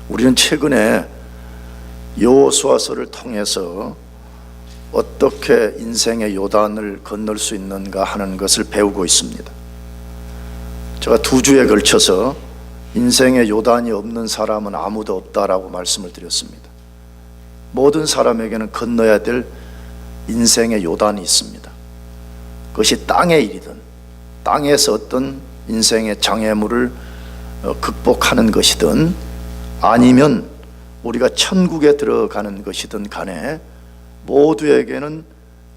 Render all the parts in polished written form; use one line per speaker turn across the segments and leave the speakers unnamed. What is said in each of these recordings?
우리는 최근에 여호수아서를 통해서 어떻게 인생의 요단을 건널 수 있는가 하는 것을 배우고 있습니다. 제가 2주에 걸쳐서 인생의 요단이 없는 사람은 아무도 없다라고 말씀을 드렸습니다. 모든 사람에게는 건너야 될 인생의 요단이 있습니다. 그것이 땅의 일이든 땅에서 어떤 인생의 장애물을 극복하는 것이든 아니면 우리가 천국에 들어가는 것이든 간에 모두에게는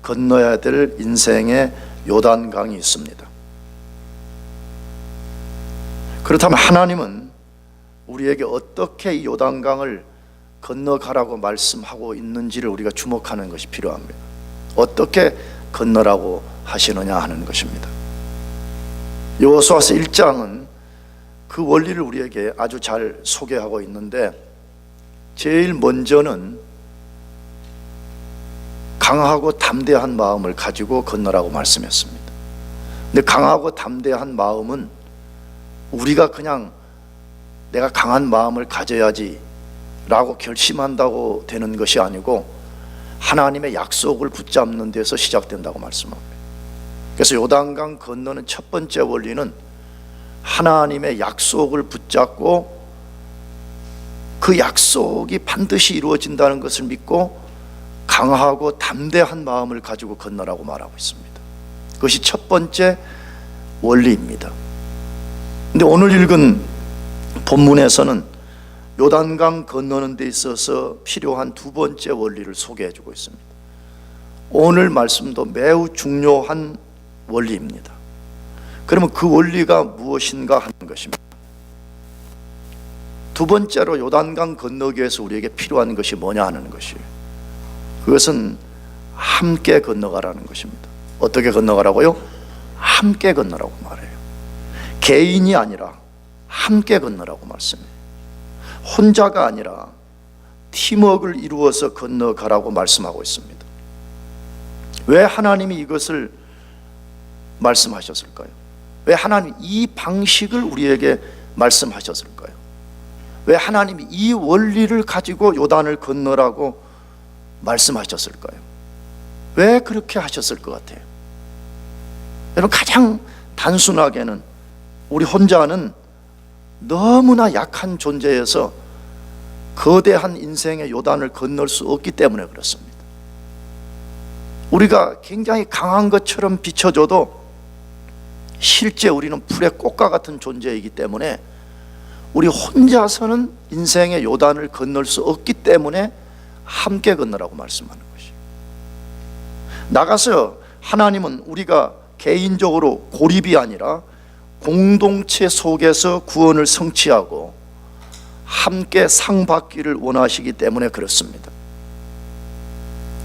건너야 될 인생의 요단강이 있습니다. 그렇다면 하나님은 우리에게 어떻게 이 요단강을 건너가라고 말씀하고 있는지를 우리가 주목하는 것이 필요합니다. 어떻게 건너라고 하시느냐 하는 것입니다. 여호수아서 1장은 그 원리를 우리에게 아주 잘 소개하고 있는데, 제일 먼저는 강하고 담대한 마음을 가지고 건너라고 말씀했습니다. 근데 강하고 담대한 마음은 우리가 그냥 내가 강한 마음을 가져야지 라고 결심한다고 되는 것이 아니고 하나님의 약속을 붙잡는 데서 시작된다고 말씀합니다. 그래서 요단강 건너는 첫 번째 원리는 하나님의 약속을 붙잡고 그 약속이 반드시 이루어진다는 것을 믿고 강하고 담대한 마음을 가지고 건너라고 말하고 있습니다. 그것이 첫 번째 원리입니다. 근데 오늘 읽은 본문에서는 요단강 건너는 데 있어서 필요한 두 번째 원리를 소개해 주고 있습니다. 오늘 말씀도 매우 중요한 원리입니다. 그러면 그 원리가 무엇인가 하는 것입니다. 두 번째로 요단강 건너기 위해서 우리에게 필요한 것이 뭐냐 하는 것이에요. 그것은 함께 건너가라는 것입니다. 어떻게 건너가라고요? 함께 건너라고 말해요. 개인이 아니라 함께 건너라고 말씀해요. 혼자가 아니라 팀워크를 이루어서 건너가라고 말씀하고 있습니다. 왜 하나님이 이것을 말씀하셨을까요? 왜 하나님이 이 방식을 우리에게 말씀하셨을까요? 왜 하나님이 이 원리를 가지고 요단을 건너라고 말씀하셨을까요? 왜 그렇게 하셨을 것 같아요? 여러분, 가장 단순하게는 우리 혼자는 너무나 약한 존재여서 거대한 인생의 요단을 건널 수 없기 때문에 그렇습니다. 우리가 굉장히 강한 것처럼 비춰져도 실제 우리는 풀의 꽃과 같은 존재이기 때문에 우리 혼자서는 인생의 요단을 건널 수 없기 때문에 함께 건너라고 말씀하는 것이에요. 나가서 하나님은 우리가 개인적으로 고립이 아니라 공동체 속에서 구원을 성취하고 함께 상 받기를 원하시기 때문에 그렇습니다.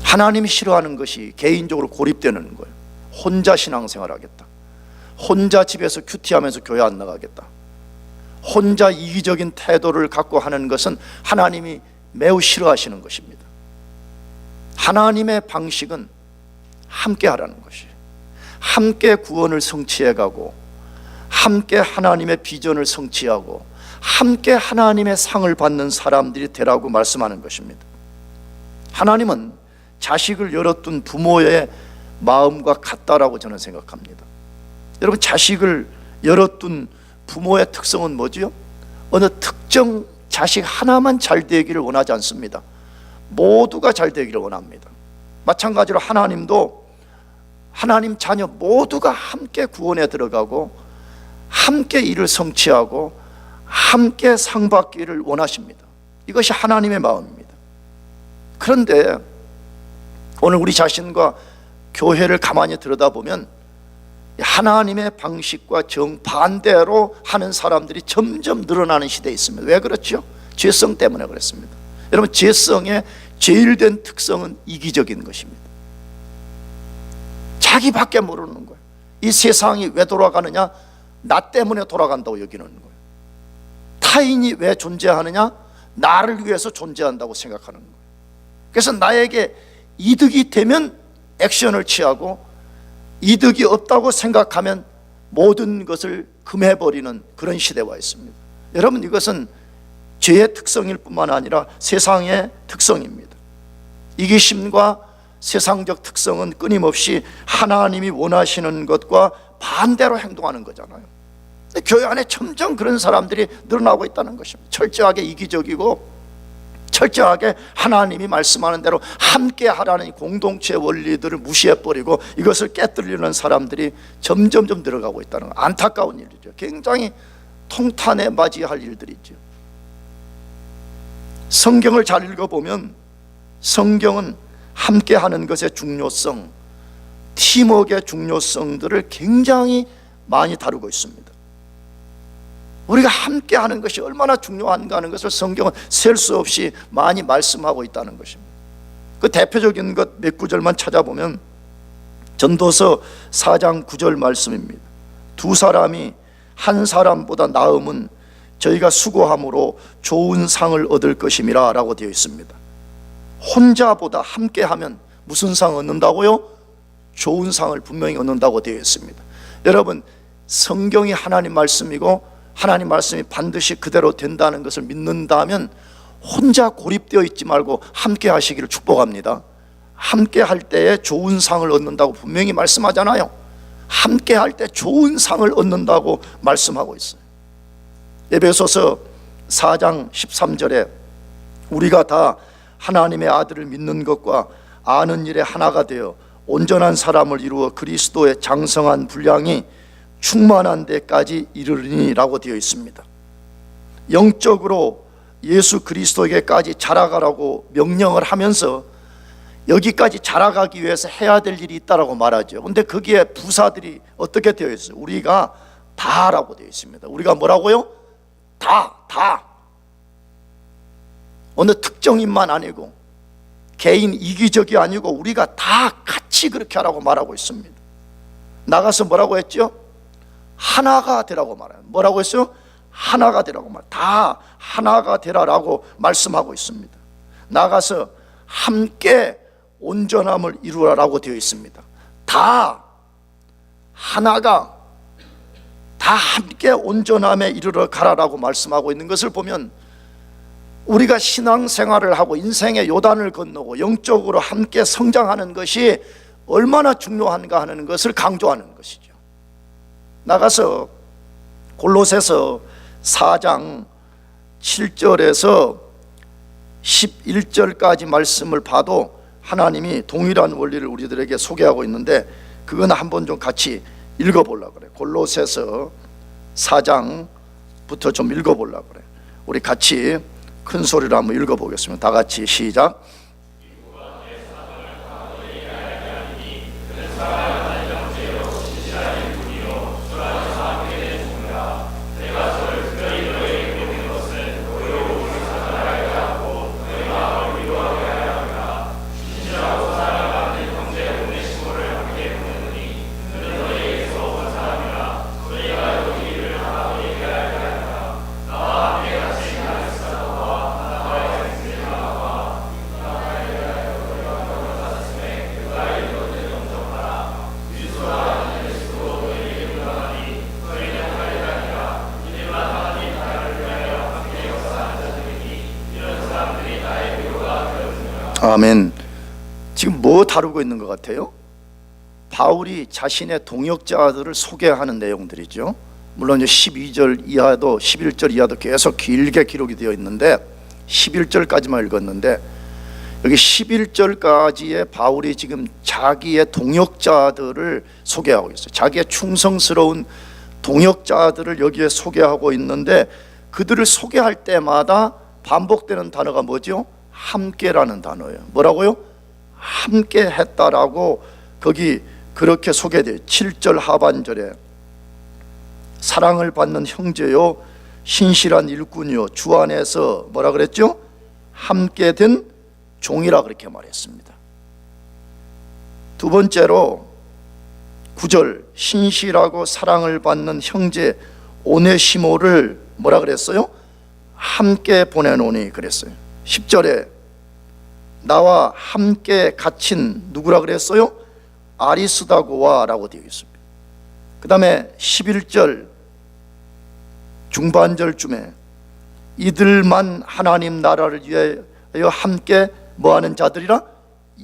하나님이 싫어하는 것이 개인적으로 고립되는 거예요. 혼자 신앙생활 하겠다, 혼자 집에서 큐티하면서 교회 안 나가겠다, 혼자 이기적인 태도를 갖고 하는 것은 하나님이 매우 싫어하시는 것입니다. 하나님의 방식은 함께 하라는 것이에요. 함께 구원을 성취해가고 함께 하나님의 비전을 성취하고 함께 하나님의 상을 받는 사람들이 되라고 말씀하는 것입니다. 하나님은 자식을 열어둔 부모의 마음과 같다라고 저는 생각합니다. 여러분, 자식을 열어둔 부모의 특성은 뭐지요? 어느 특정 자식 하나만 잘 되기를 원하지 않습니다. 모두가 잘 되기를 원합니다. 마찬가지로 하나님도 하나님 자녀 모두가 함께 구원에 들어가고 함께 일을 성취하고 함께 상 받기를 원하십니다. 이것이 하나님의 마음입니다. 그런데 오늘 우리 자신과 교회를 가만히 들여다보면 하나님의 방식과 정반대로 하는 사람들이 점점 늘어나는 시대에 있습니다. 왜 그렇죠? 죄성 때문에 그렇습니다. 여러분, 죄성의 제일 된 특성은 이기적인 것입니다. 자기밖에 모르는 거예요. 이 세상이 왜 돌아가느냐? 나 때문에 돌아간다고 여기는 거예요. 타인이 왜 존재하느냐? 나를 위해서 존재한다고 생각하는 거예요. 그래서 나에게 이득이 되면 액션을 취하고 이득이 없다고 생각하면 모든 것을 금해버리는 그런 시대와 있습니다. 여러분, 이것은 죄의 특성일 뿐만 아니라 세상의 특성입니다. 이기심과 세상적 특성은 끊임없이 하나님이 원하시는 것과 반대로 행동하는 거잖아요. 교회 안에 점점 그런 사람들이 늘어나고 있다는 것입니다. 철저하게 이기적이고 철저하게 하나님이 말씀하는 대로 함께 하라는 공동체 원리들을 무시해버리고 이것을 깨뜨리는 사람들이 점점 늘어가고 있다는 거, 안타까운 일이죠. 굉장히 통탄에 맞이할 일들이죠. 성경을 잘 읽어보면 성경은 함께 하는 것의 중요성, 팀워크의 중요성들을 굉장히 많이 다루고 있습니다. 우리가 함께 하는 것이 얼마나 중요한가 하는 것을 성경은 셀 수 없이 많이 말씀하고 있다는 것입니다. 그 대표적인 것 몇 구절만 찾아보면 전도서 4장 9절 말씀입니다. 두 사람이 한 사람보다 나음은 저희가 수고함으로 좋은 상을 얻을 것임이라 라고 되어 있습니다. 혼자보다 함께하면 무슨 상 얻는다고요? 좋은 상을 분명히 얻는다고 되어 있습니다. 여러분, 성경이 하나님 말씀이고 하나님 말씀이 반드시 그대로 된다는 것을 믿는다면 혼자 고립되어 있지 말고 함께 하시기를 축복합니다. 함께 할 때에 좋은 상을 얻는다고 분명히 말씀하잖아요. 함께 할 때 좋은 상을 얻는다고 말씀하고 있어요. 에베소서 4장 13절에 우리가 다 하나님의 아들을 믿는 것과 아는 일에 하나가 되어 온전한 사람을 이루어 그리스도의 장성한 분량이 충만한 데까지 이르리니 라고 되어 있습니다. 영적으로 예수 그리스도에게까지 자라가라고 명령을 하면서 여기까지 자라가기 위해서 해야 될 일이 있다라고 말하죠. 그런데 거기에 부사들이 어떻게 되어 있어요? 우리가 다라고 되어 있습니다. 우리가 뭐라고요? 다. 어느 특정인만 아니고 개인 이기적이 아니고 우리가 다 같이 그렇게 하라고 말하고 있습니다. 나가서 뭐라고 했죠? 하나가 되라고 말해요. 뭐라고 했어요? 하나가 되라고 말해요. 다 하나가 되라라고 말씀하고 있습니다. 나가서 함께 온전함을 이루라라고 되어 있습니다. 다 하나가 다 함께 온전함에 이르러 가라라고 말씀하고 있는 것을 보면 우리가 신앙생활을 하고 인생의 요단을 건너고 영적으로 함께 성장하는 것이 얼마나 중요한가 하는 것을 강조하는 것이죠. 나가서 골로새서 4장 7절에서 11절까지 말씀을 봐도 하나님이 동일한 원리를 우리들에게 소개하고 있는데 그건 한번 좀 같이 읽어보려고 그래요. 골로새서 4장부터 좀 읽어보려고 그래요. 우리 같이 큰 소리로 한번 읽어보겠습니다. 다 같이 시작. 아멘. 지금 뭐 다루고 있는 것 같아요? 바울이 자신의 동역자들을 소개하는 내용들이죠. 물론 12절 이하도 11절 이하도 계속 길게 기록이 되어 있는데 11절까지만 읽었는데 여기 11절까지의 바울이 지금 자기의 동역자들을 소개하고 있어요. 자기의 충성스러운 동역자들을 여기에 소개하고 있는데 그들을 소개할 때마다 반복되는 단어가 뭐죠? 함께라는 단어예요. 뭐라고요? 함께 했다라고 거기 그렇게 소개돼요. 7절 하반절에 사랑을 받는 형제요 신실한 일꾼이요 주 안에서 뭐라 그랬죠? 함께 된 종이라 그렇게 말했습니다. 두 번째로 9절 신실하고 사랑을 받는 형제 오네시모를 뭐라 그랬어요? 함께 보내노니 그랬어요. 10절에 나와 함께 갇힌 누구라 그랬어요? 아리스다고와 라고 되어 있습니다. 그 다음에 11절 중반절쯤에 이들만 하나님 나라를 위하여 함께 뭐하는 자들이라?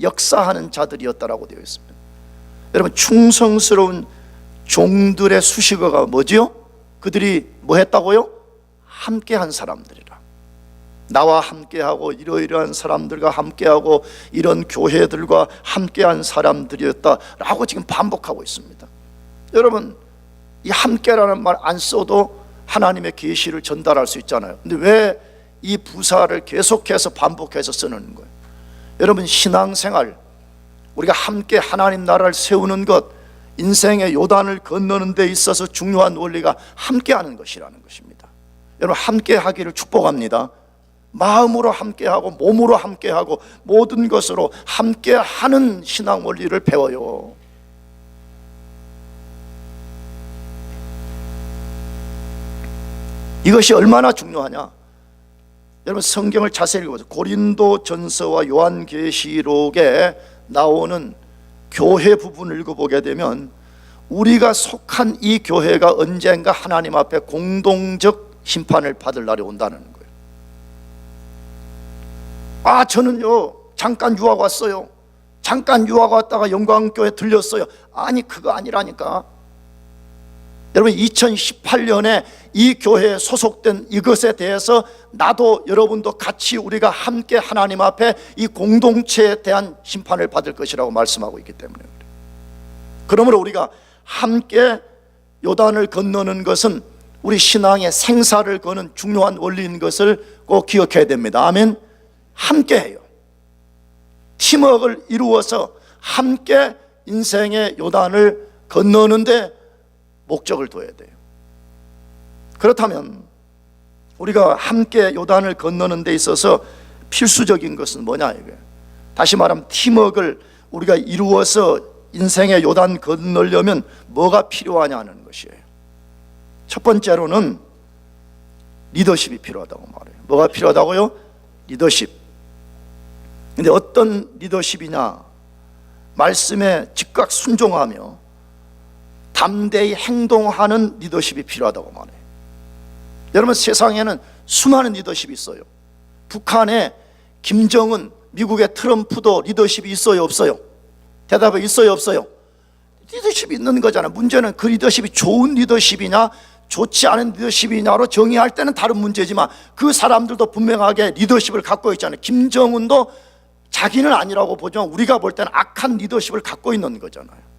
역사하는 자들이었다라고 되어 있습니다. 여러분, 충성스러운 종들의 수식어가 뭐지요? 그들이 뭐 했다고요? 함께한 사람들이라. 나와 함께하고 이러이러한 사람들과 함께하고 이런 교회들과 함께한 사람들이었다라고 지금 반복하고 있습니다. 여러분, 이 함께라는 말 안 써도 하나님의 계시를 전달할 수 있잖아요. 근데 왜 이 부사를 계속해서 반복해서 쓰는 거예요? 여러분, 신앙생활, 우리가 함께 하나님 나라를 세우는 것, 인생의 요단을 건너는 데 있어서 중요한 원리가 함께하는 것이라는 것입니다. 여러분, 함께하기를 축복합니다. 마음으로 함께하고 몸으로 함께하고 모든 것으로 함께하는 신앙 원리를 배워요. 이것이 얼마나 중요하냐? 여러분, 성경을 자세히 읽어보세요. 고린도 전서와 요한계시록에 나오는 교회 부분을 읽어보게 되면 우리가 속한 이 교회가 언젠가 하나님 앞에 공동적 심판을 받을 날이 온다는 거예요. 아, 저는요 잠깐 유학 왔어요. 잠깐 유학 왔다가 영광교회 들렸어요. 아니, 그거 아니라니까. 여러분, 2018년에 이 교회에 소속된 이것에 대해서 나도 여러분도 같이 우리가 함께 하나님 앞에 이 공동체에 대한 심판을 받을 것이라고 말씀하고 있기 때문에 그래요. 그러므로 우리가 함께 요단을 건너는 것은 우리 신앙의 생사를 거는 중요한 원리인 것을 꼭 기억해야 됩니다. 아멘. 함께 해요. 팀워크를 이루어서 함께 인생의 요단을 건너는데 목적을 둬야 돼요. 그렇다면 우리가 함께 요단을 건너는 데 있어서 필수적인 것은 뭐냐 이거예요. 다시 말하면 팀워크를 우리가 이루어서 인생의 요단 건너려면 뭐가 필요하냐는 것이에요. 첫 번째로는 리더십이 필요하다고 말해요. 뭐가 필요하다고요? 리더십. 근데 어떤 리더십이냐? 말씀에 즉각 순종하며 담대히 행동하는 리더십이 필요하다고 말해요. 여러분, 세상에는 수많은 리더십이 있어요. 북한에 김정은, 미국의 트럼프도 리더십이 있어요, 없어요? 대답은 있어요, 없어요? 리더십이 있는 거잖아요. 문제는 그 리더십이 좋은 리더십이냐 좋지 않은 리더십이냐로 정의할 때는 다른 문제지만 그 사람들도 분명하게 리더십을 갖고 있잖아요. 김정은도 자기는 아니라고 보지만 우리가 볼 때는 악한 리더십을 갖고 있는 거잖아요.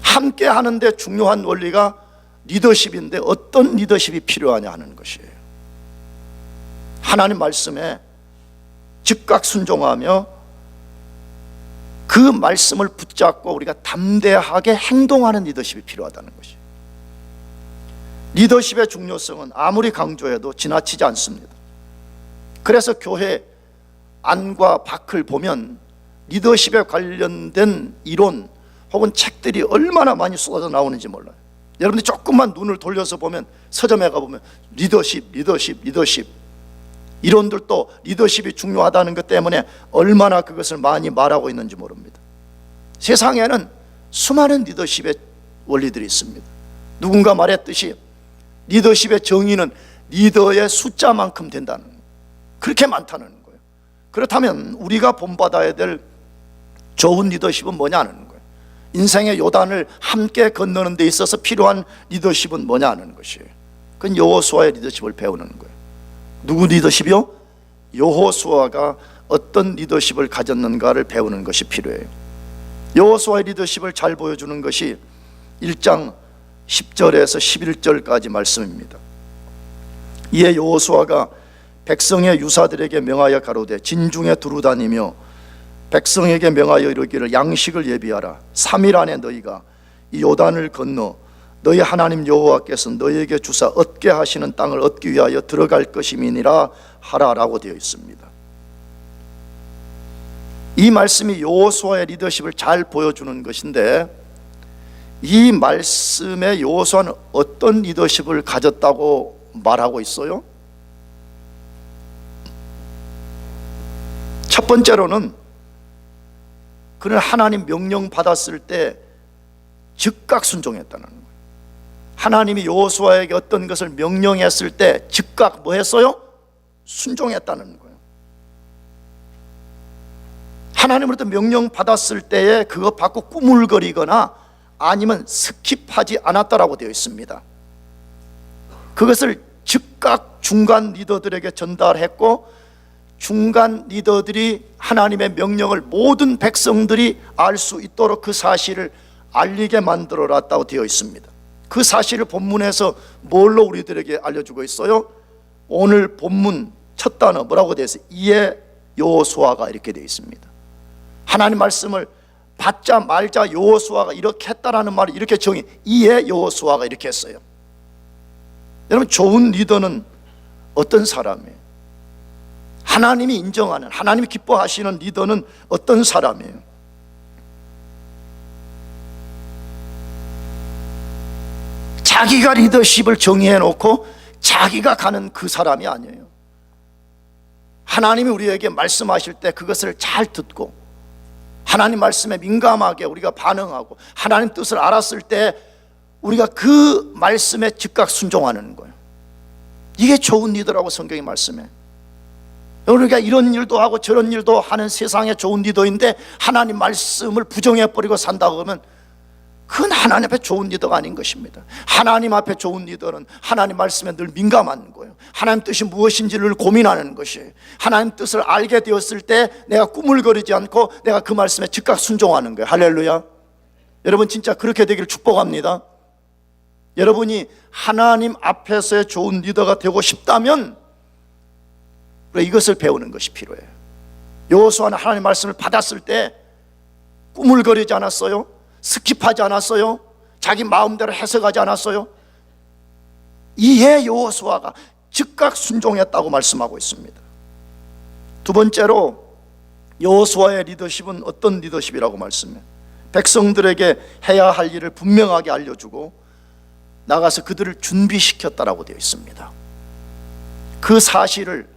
함께 하는데 중요한 원리가 리더십인데 어떤 리더십이 필요하냐 하는 것이에요. 하나님 말씀에 즉각 순종하며 그 말씀을 붙잡고 우리가 담대하게 행동하는 리더십이 필요하다는 것이에요. 리더십의 중요성은 아무리 강조해도 지나치지 않습니다. 그래서 교회 안과 밖을 보면 리더십에 관련된 이론 혹은 책들이 얼마나 많이 쏟아져 나오는지 몰라요. 여러분들이 조금만 눈을 돌려서 보면 서점에 가보면 리더십 이론들도 리더십이 중요하다는 것 때문에 얼마나 그것을 많이 말하고 있는지 모릅니다. 세상에는 수많은 리더십의 원리들이 있습니다. 누군가 말했듯이 리더십의 정의는 리더의 숫자만큼 된다는 거예요. 그렇게 많다는 거예요. 그렇다면 우리가 본받아야 될 좋은 리더십은 뭐냐는 거예요. 인생의 요단을 함께 건너는 데 있어서 필요한 리더십은 뭐냐는 것이에요. 그건 여호수아의 리더십을 배우는 거예요. 누구 리더십이요? 여호수아가 어떤 리더십을 가졌는가를 배우는 것이 필요해요. 여호수아의 리더십을 잘 보여주는 것이 1장 10절에서 11절까지 말씀입니다. 이에 여호수아가 백성의 유사들에게 명하여 가로되 진중에 두루 다니며 백성에게 명하여 이르기를 양식을 예비하라. 3일 안에 너희가 이 요단을 건너 너희 하나님 여호와께서 너희에게 주사 얻게 하시는 땅을 얻기 위하여 들어갈 것임이니라 하라라고 되어 있습니다. 이 말씀이 여호수아의 리더십을 잘 보여주는 것인데 이 말씀에 여호수아는 어떤 리더십을 가졌다고 말하고 있어요? 첫 번째로는 그는 하나님 명령 받았을 때 즉각 순종했다는 거예요. 하나님이 여호수아에게 어떤 것을 명령했을 때 즉각 뭐 했어요? 순종했다는 거예요. 하나님으로부터 명령 받았을 때에 그거 받고 꾸물거리거나 아니면 스킵하지 않았다라고 되어 있습니다. 그것을 즉각 중간 리더들에게 전달했고, 중간 리더들이 하나님의 명령을 모든 백성들이 알 수 있도록 그 사실을 알리게 만들어 놨다고 되어 있습니다. 그 사실을 본문에서 뭘로 우리들에게 알려주고 있어요? 오늘 본문 첫 단어 뭐라고 되어 있어요? 이에 여호수아가 이렇게 되어 있습니다. 하나님 말씀을 받자 말자 여호수아가 이렇게 했다라는 말을 이렇게 정의, 이에 여호수아가 이렇게 했어요. 여러분, 좋은 리더는 어떤 사람이에요? 하나님이 인정하는, 하나님이 기뻐하시는 리더는 어떤 사람이에요? 자기가 리더십을 정의해 놓고 자기가 가는 그 사람이 아니에요. 하나님이 우리에게 말씀하실 때 그것을 잘 듣고 하나님 말씀에 민감하게 우리가 반응하고 하나님 뜻을 알았을 때 우리가 그 말씀에 즉각 순종하는 거예요. 이게 좋은 리더라고 성경이 말씀해. 우리가 이런 일도 하고 저런 일도 하는 세상의 좋은 리더인데 하나님 말씀을 부정해버리고 산다고 그러면 그건 하나님 앞에 좋은 리더가 아닌 것입니다. 하나님 앞에 좋은 리더는 하나님 말씀에 늘 민감한 거예요. 하나님 뜻이 무엇인지를 고민하는 것이에요. 하나님 뜻을 알게 되었을 때 내가 꾸물거리지 않고 내가 그 말씀에 즉각 순종하는 거예요. 할렐루야. 여러분, 진짜 그렇게 되기를 축복합니다. 여러분이 하나님 앞에서의 좋은 리더가 되고 싶다면 이것을 배우는 것이 필요해요. 여호수아는 하나님 말씀을 받았을 때 꾸물거리지 않았어요. 스킵하지 않았어요. 자기 마음대로 해석하지 않았어요. 이에 여호수아가 즉각 순종했다고 말씀하고 있습니다. 두 번째로 여호수아의 리더십은 어떤 리더십이라고 말씀해요? 백성들에게 해야 할 일을 분명하게 알려주고 나가서 그들을 준비시켰다라고 되어 있습니다. 그 사실을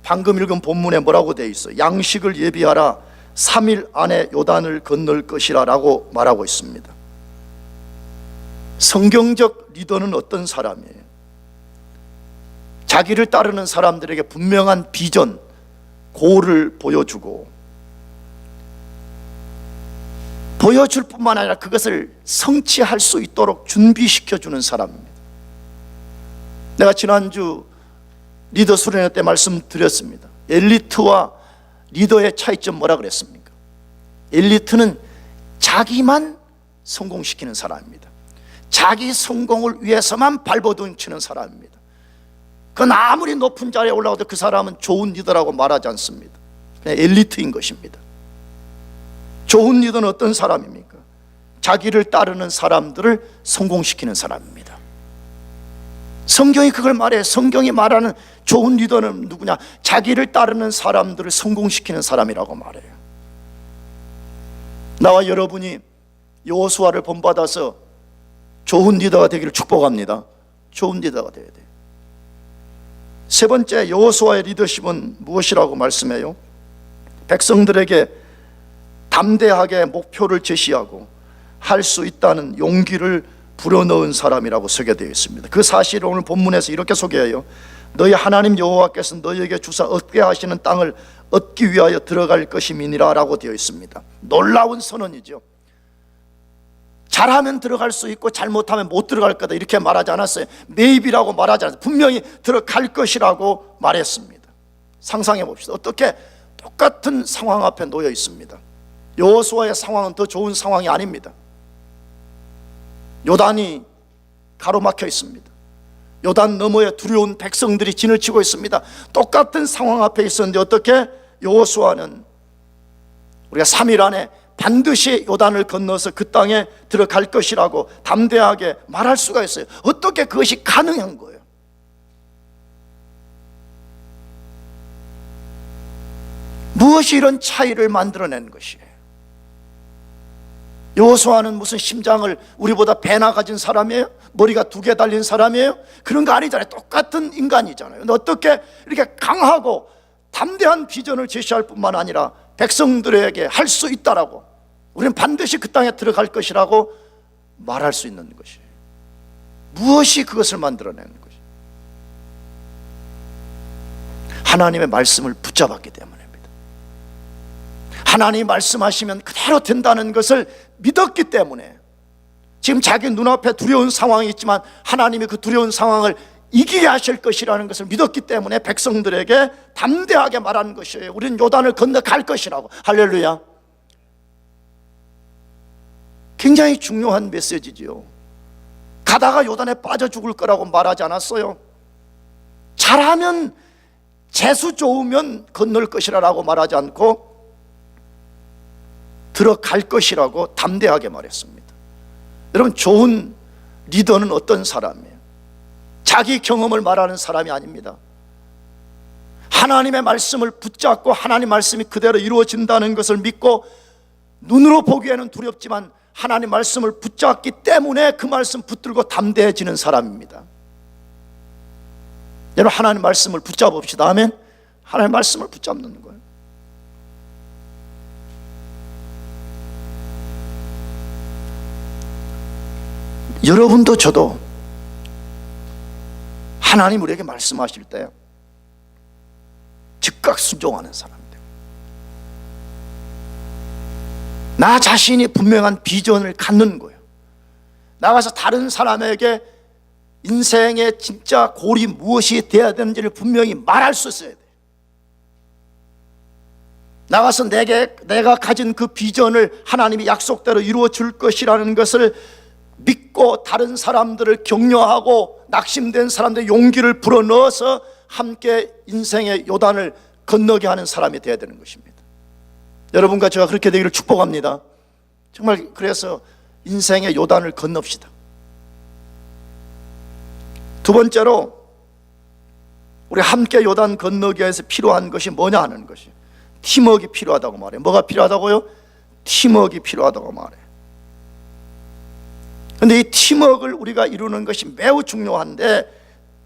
방금 읽은 본문에 뭐라고 되어 있어요? 양식을 예비하라, 3일 안에 요단을 건널 것이라 라고 말하고 있습니다. 성경적 리더는 어떤 사람이에요? 자기를 따르는 사람들에게 분명한 비전, 고를 보여주고 보여줄 뿐만 아니라 그것을 성취할 수 있도록 준비시켜주는 사람입니다. 내가 지난주 리더 수련회 때 말씀드렸습니다. 엘리트와 리더의 차이점 뭐라 그랬습니까? 엘리트는 자기만 성공시키는 사람입니다. 자기 성공을 위해서만 발버둥치는 사람입니다. 그건 아무리 높은 자리에 올라가도 그 사람은 좋은 리더라고 말하지 않습니다. 그냥 엘리트인 것입니다. 좋은 리더는 어떤 사람입니까? 자기를 따르는 사람들을 성공시키는 사람입니다. 성경이 그걸 말해요. 성경이 말하는 좋은 리더는 누구냐? 자기를 따르는 사람들을 성공시키는 사람이라고 말해요. 나와 여러분이 여호수아를 본받아서 좋은 리더가 되기를 축복합니다. 좋은 리더가 되어야 돼요. 세 번째, 여호수아의 리더십은 무엇이라고 말씀해요? 백성들에게 담대하게 목표를 제시하고 할 수 있다는 용기를 불어넣은 사람이라고 소개되어 있습니다. 그 사실을 오늘 본문에서 이렇게 소개해요. 너희 하나님 여호와께서 너희에게 주사 얻게 하시는 땅을 얻기 위하여 들어갈 것임이니라 라고 되어 있습니다. 놀라운 선언이죠. 잘하면 들어갈 수 있고 잘못하면 못 들어갈 거다 이렇게 말하지 않았어요. maybe라고 말하지 않았어요. 분명히 들어갈 것이라고 말했습니다. 상상해 봅시다. 어떻게 똑같은 상황 앞에 놓여 있습니다. 여호수아의 상황은 더 좋은 상황이 아닙니다. 요단이 가로막혀 있습니다. 요단 너머에 두려운 백성들이 진을 치고 있습니다. 똑같은 상황 앞에 있었는데 어떻게 여호수아는 우리가 3일 안에 반드시 요단을 건너서 그 땅에 들어갈 것이라고 담대하게 말할 수가 있어요. 어떻게 그것이 가능한 거예요? 무엇이 이런 차이를 만들어낸 것이에요? 여호수아는 무슨 심장을 우리보다 배나 가진 사람이에요? 머리가 2개 달린 사람이에요? 그런 거 아니잖아요. 똑같은 인간이잖아요. 근데 어떻게 이렇게 강하고 담대한 비전을 제시할 뿐만 아니라 백성들에게 할 수 있다라고, 우리는 반드시 그 땅에 들어갈 것이라고 말할 수 있는 것이에요. 무엇이 그것을 만들어내는 것이? 하나님의 말씀을 붙잡았기 때문입니다. 하나님이 말씀하시면 그대로 된다는 것을 믿었기 때문에 지금 자기 눈앞에 두려운 상황이 있지만 하나님이 그 두려운 상황을 이기게 하실 것이라는 것을 믿었기 때문에 백성들에게 담대하게 말하는 것이에요. 우리는 요단을 건너갈 것이라고. 할렐루야. 굉장히 중요한 메시지지요. 가다가 요단에 빠져 죽을 거라고 말하지 않았어요. 잘하면, 재수 좋으면 건널 것이라고 말하지 않고 들어갈 것이라고 담대하게 말했습니다. 여러분, 좋은 리더는 어떤 사람이에요? 자기 경험을 말하는 사람이 아닙니다. 하나님의 말씀을 붙잡고 하나님 말씀이 그대로 이루어진다는 것을 믿고 눈으로 보기에는 두렵지만 하나님 말씀을 붙잡기 때문에 그 말씀 붙들고 담대해지는 사람입니다. 여러분, 하나님 말씀을 붙잡읍시다. 아멘. 하나님 말씀을 붙잡는 거예요. 여러분도 저도 하나님 우리에게 말씀하실 때 즉각 순종하는 사람들, 나 자신이 분명한 비전을 갖는 거예요. 나가서 다른 사람에게 인생의 진짜 골이 무엇이 되어야 되는지를 분명히 말할 수 있어야 돼요. 나가서 내가 가진 그 비전을 하나님이 약속대로 이루어 줄 것이라는 것을 믿고 다른 사람들을 격려하고 낙심된 사람들의 용기를 불어넣어서 함께 인생의 요단을 건너게 하는 사람이 되어야 되는 것입니다. 여러분과 제가 그렇게 되기를 축복합니다. 정말 그래서 인생의 요단을 건넙시다. 두 번째로 우리 함께 요단 건너기 위해서 필요한 것이 뭐냐 하는 것이 팀워크가 필요하다고 말해요. 뭐가 필요하다고요? 팀워크가 필요하다고 말해요. 그런데 이 팀워크를 우리가 이루는 것이 매우 중요한데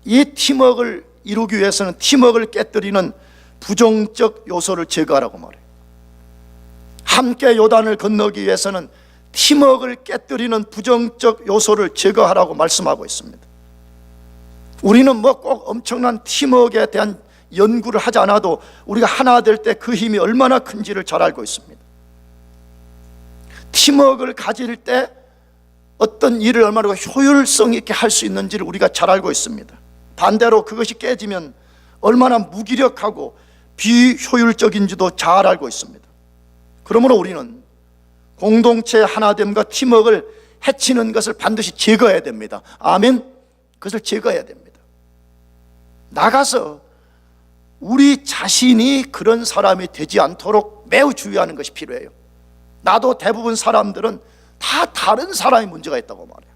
이 팀워크를 이루기 위해서는 팀워크를 깨뜨리는 부정적 요소를 제거하라고 말해요. 함께 요단을 건너기 위해서는 팀워크를 깨뜨리는 부정적 요소를 제거하라고 말씀하고 있습니다. 우리는 뭐 꼭 엄청난 팀워크에 대한 연구를 하지 않아도 우리가 하나 될 때 그 힘이 얼마나 큰지를 잘 알고 있습니다. 팀워크를 가질 때 어떤 일을 얼마나 효율성 있게 할 수 있는지를 우리가 잘 알고 있습니다. 반대로 그것이 깨지면 얼마나 무기력하고 비효율적인지도 잘 알고 있습니다. 그러므로 우리는 공동체의 하나됨과 팀워크를 해치는 것을 반드시 제거해야 됩니다. 아멘. 그것을 제거해야 됩니다. 나가서 우리 자신이 그런 사람이 되지 않도록 매우 주의하는 것이 필요해요. 나도 대부분 사람들은 다 다른 사람이 문제가 있다고 말해요.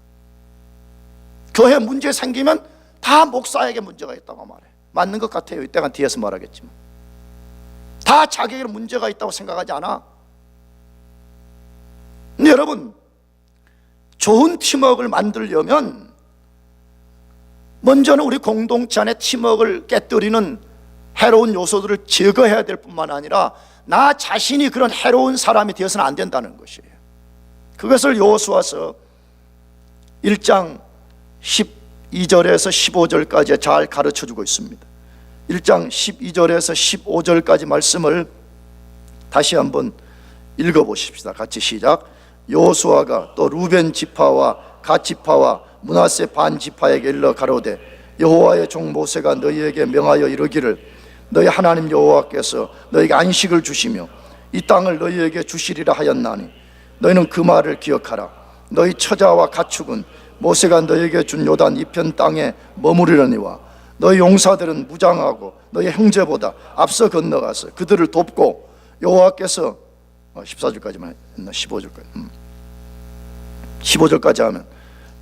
교회 문제 생기면 다 목사에게 문제가 있다고 말해요. 맞는 것 같아요. 이때가 뒤에서 말하겠지만 다 자기에게 문제가 있다고 생각하지 않아. 근데 여러분, 좋은 팀워크를 만들려면 먼저는 우리 공동체 안에 팀워크를 깨뜨리는 해로운 요소들을 제거해야 될 뿐만 아니라 나 자신이 그런 해로운 사람이 되어서는 안 된다는 것이에요. 그것을 여호수아서 1장 12절에서 15절까지 잘 가르쳐주고 있습니다. 1장 12절에서 15절까지 말씀을 다시 한번 읽어보십시다. 같이 시작. 여호수아가 또 루벤 지파와 갓 지파와 므낫세 반 지파에게 일러 가로되 여호와의 종 모세가 너희에게 명하여 이르기를 너희 하나님 여호와께서 너희에게 안식을 주시며 이 땅을 너희에게 주시리라 하였나니 너희는 그 말을 기억하라. 너희 처자와 가축은 모세가 너희에게 준 요단 이편 땅에 머무르려니와 너희 용사들은 무장하고 너희 형제보다 앞서 건너가서 그들을 돕고 여호와께서 14절까지만 했나? 15절까지 하면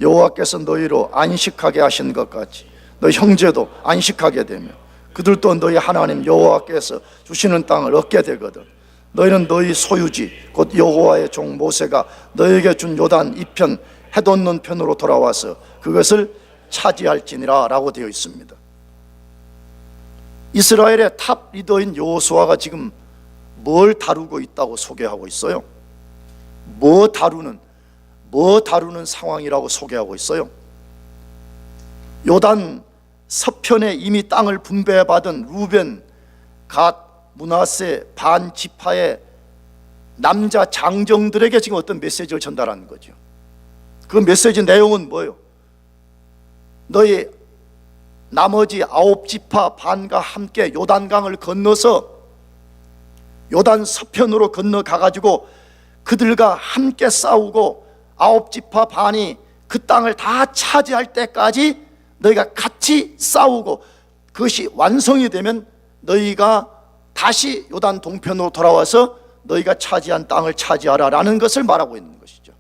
여호와께서 너희로 안식하게 하신 것 같이 너희 형제도 안식하게 되며 그들도 너희 하나님 여호와께서 주시는 땅을 얻게 되거든. 너희는 너희 소유지 곧 여호와의 종 모세가 너희에게 준 요단 이편 해돋는 편으로 돌아와서 그것을 차지할지니라 라고 되어 있습니다. 이스라엘의 탑 리더인 여호수아가 지금 뭘 다루고 있다고 소개하고 있어요? 뭐 다루는 상황이라고 소개하고 있어요? 요단 서편에 이미 땅을 분배받은 루벤, 갓, 므낫세 반 지파의 남자 장정들에게 지금 어떤 메시지를 전달하는 거죠. 그 메시지 내용은 뭐예요? 너희 나머지 9지파 반과 함께 요단강을 건너서 요단 서편으로 건너가가지고 그들과 함께 싸우고 9지파 반이 그 땅을 다 차지할 때까지 너희가 같이 싸우고 그것이 완성이 되면 너희가 다시 요단 동편으로 돌아와서 너희가 차지한 땅을 차지하라 라는 것을 말하고 있는 것이죠.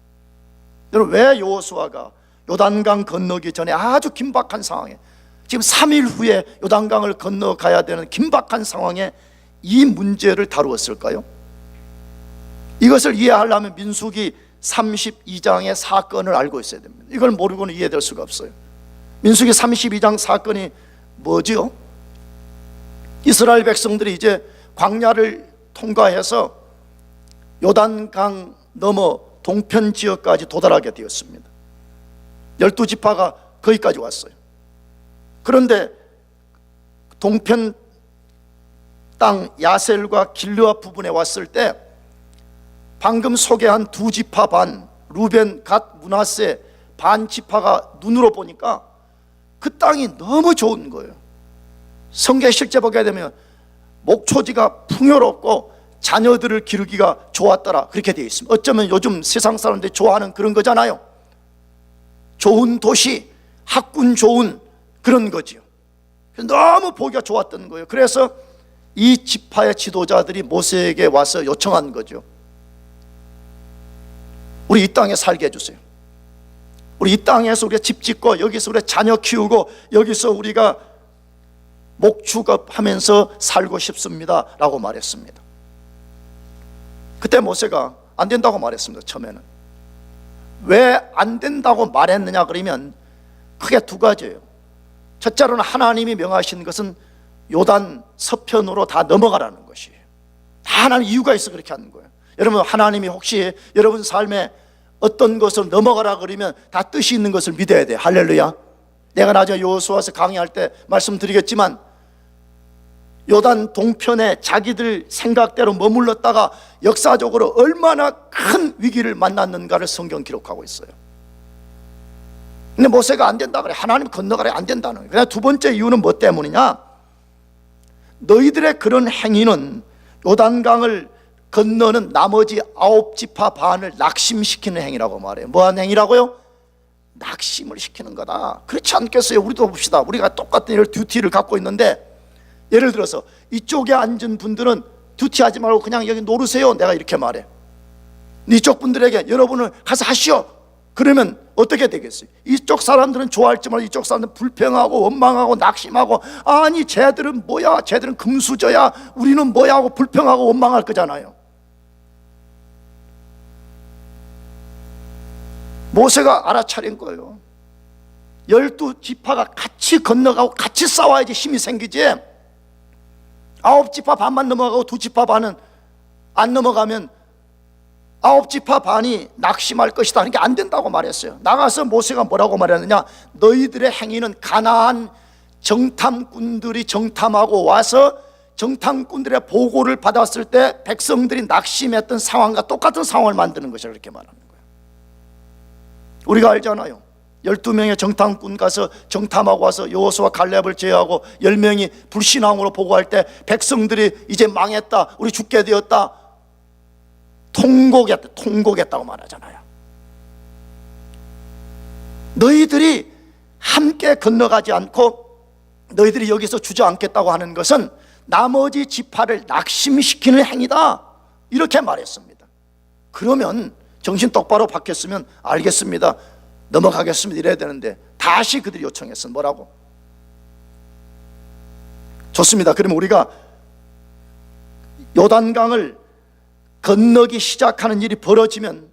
여러분, 왜 여호수아가 요단강 건너기 전에 아주 긴박한 상황에, 지금 3일 후에 요단강을 건너가야 되는 긴박한 상황에 이 문제를 다루었을까요? 이것을 이해하려면 민수기 32장의 사건을 알고 있어야 됩니다. 이걸 모르고는 이해될 수가 없어요. 민수기 32장 사건이 뭐죠? 이스라엘 백성들이 이제 광야를 통과해서 요단강 넘어 동편 지역까지 도달하게 되었습니다. 12지파가 거기까지 왔어요. 그런데 동편 땅 야셀과 길르앗 부분에 왔을 때 방금 소개한 2지파 반, 루벤, 갓, 므낫세 반 지파가 눈으로 보니까 그 땅이 너무 좋은 거예요. 성경에 실제 보게 되면 목초지가 풍요롭고 자녀들을 기르기가 좋았더라, 그렇게 되어 있습니다. 어쩌면 요즘 세상 사람들이 좋아하는 그런 거잖아요. 좋은 도시, 학군 좋은 그런 거지요. 너무 보기가 좋았던 거예요. 그래서 이 지파의 지도자들이 모세에게 와서 요청한 거죠. 우리 이 땅에 살게 해주세요. 우리 이 땅에서 우리가 집 짓고 여기서 우리가 자녀 키우고 여기서 우리가 목축업하면서 살고 싶습니다 라고 말했습니다. 그때 모세가 안 된다고 말했습니다. 처음에는. 왜 안 된다고 말했느냐 그러면 크게 두 가지예요. 첫째로는 하나님이 명하신 것은 요단 서편으로 다 넘어가라는 것이에요. 다 하나님 이유가 있어 그렇게 하는 거예요. 여러분, 하나님이 혹시 여러분 삶에 어떤 것을 넘어가라 그러면 다 뜻이 있는 것을 믿어야 돼요. 할렐루야. 내가 나중에 여호수아서 강의할 때 말씀드리겠지만 요단 동편에 자기들 생각대로 머물렀다가 역사적으로 얼마나 큰 위기를 만났는가를 성경 기록하고 있어요. 근데 모세가 안 된다 그래. 하나님 건너가래. 안 된다는 거예요. 그다음 두 번째 이유는 뭐 때문이냐? 너희들의 그런 행위는 요단강을 건너는 나머지 9지파 반을 낙심시키는 행위라고 말해요. 뭐하는 행위라고요? 낙심을 시키는 거다. 그렇지 않겠어요? 우리도 봅시다. 우리가 똑같은 이런 듀티를 갖고 있는데, 예를 들어서 이쪽에 앉은 분들은 듀티하지 말고 그냥 여기 노르세요, 내가 이렇게 말해. 이쪽 분들에게 여러분은 가서 하시오, 그러면 어떻게 되겠어요? 이쪽 사람들은 좋아할지 몰라도 이쪽 사람들은 불평하고 원망하고 낙심하고, 아니 쟤들은 뭐야, 쟤들은 금수저야, 우리는 뭐야 하고 불평하고 원망할 거잖아요. 모세가 알아차린 거예요. 12지파가 같이 건너가고 같이 싸워야지 힘이 생기지. 9지파 반만 넘어가고 2지파 반은 안 넘어가면 9지파 반이 낙심할 것이다. 그러니까 안 된다고 말했어요. 나가서 모세가 뭐라고 말했느냐? 너희들의 행위는 가나안 정탐꾼들이 정탐하고 와서 정탐꾼들의 보고를 받았을 때 백성들이 낙심했던 상황과 똑같은 상황을 만드는 것이라 그렇게 말하는 거예요. 우리가 알잖아요. 12명의 정탐꾼 가서 정탐하고 와서 여호수아 칼렙을 제외하고 10명이 불신앙으로 보고할 때 백성들이 이제 망했다, 우리 죽게 되었다, 통곡했다고 말하잖아요. 너희들이 함께 건너가지 않고 너희들이 여기서 주저앉겠다고 하는 것은 나머지 지파를 낙심시키는 행위다, 이렇게 말했습니다. 그러면 정신 똑바로 박혔으면 알겠습니다, 넘어가겠습니다 이래야 되는데 다시 그들이 요청했어. 뭐라고? 좋습니다. 그러면 우리가 요단강을 건너기 시작하는 일이 벌어지면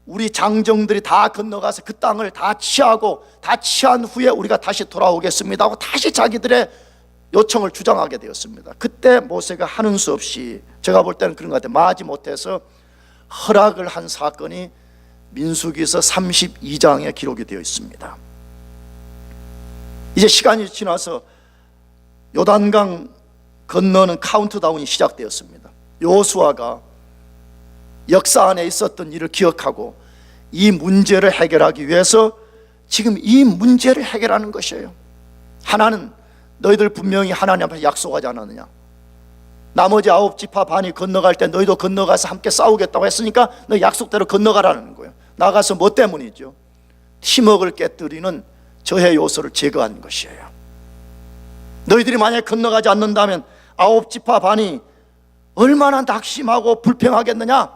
우리 장정들이 다 건너가서 그 땅을 다 취하고 다 취한 후에 우리가 다시 돌아오겠습니다 하고 다시 자기들의 요청을 주장하게 되었습니다. 그때 모세가 하는 수 없이, 제가 볼 때는 그런 것 같아요, 마지 못해서 허락을 한 사건이 민수기서 32장에 기록이 되어 있습니다. 이제 시간이 지나서 요단강 건너는 카운트다운이 시작되었습니다. 여호수아가 역사 안에 있었던 일을 기억하고 이 문제를 해결하기 위해서 지금 이 문제를 해결하는 것이에요. 하나는 너희들 분명히 하나님 앞에 약속하지 않았느냐? 나머지 9지파 반이 건너갈 때 너희도 건너가서 함께 싸우겠다고 했으니까 너 약속대로 건너가라는 거예요. 나가서 뭐 때문이죠? 팀워크를 깨뜨리는 저해 요소를 제거하는 것이에요. 너희들이 만약에 건너가지 않는다면 9지파 반이 얼마나 낙심하고 불평하겠느냐?